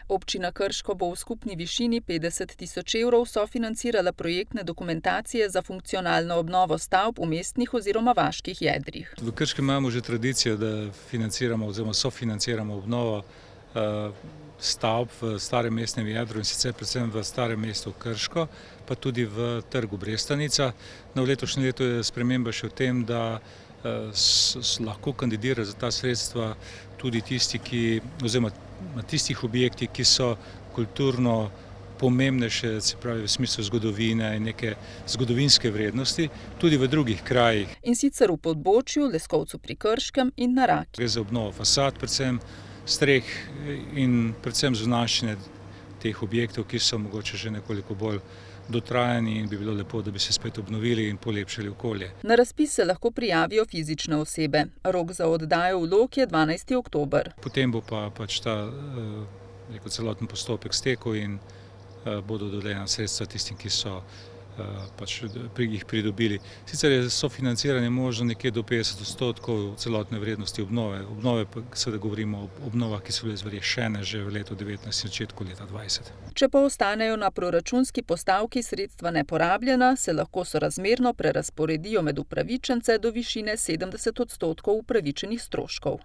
Občina Krško bo v skupni višini 50 tisoč evrov sofinancirala projektne dokumentacije za funkcionalno obnovo stavb v mestnih oziroma vaških jedrih. V Krškem imamo že tradicijo, da financiramo oziroma sofinanciramo obnovo stavb v starem mestnem jedru, in sicer predvsem v starem mestu Krško, pa tudi v trgu Brestanica. No, v letošnjem letu je sprememba še v tem, da lahko kandidira za ta sredstva tudi tisti, oziroma na tistih objektih, ki so kulturno pomembnejše, se pravi v smislu zgodovine in neke zgodovinske vrednosti, tudi v drugih krajih. In sicer v Podbočju, Leskovcu pri Krškem in na Raki. Gre za obnovo fasad, predvsem streh in predvsem zunanjščine teh objektov, ki so mogoče že nekoliko bolj dotrajani, in bi bilo lepo, da bi se spet obnovili in polepšali okolje. Na razpis se lahko prijavijo fizične osebe. Rok za oddajo vlog je 12. oktober. Potem bo pa ta celoten postopek stekel in bodo dodeljena sredstva tistim, ki so jih pridobili. Sicer je sofinanciranje možno nekje do 50% celotne vrednosti obnove. Obnove pa seveda govorimo o obnovah, ki so bile zgrešene že v letu 19 in začetku leta 20. Če pa ostanejo na proračunski postavki sredstva neporabljena, se lahko sorazmerno prerazporedijo med upravičence do višine 70% upravičenih stroškov.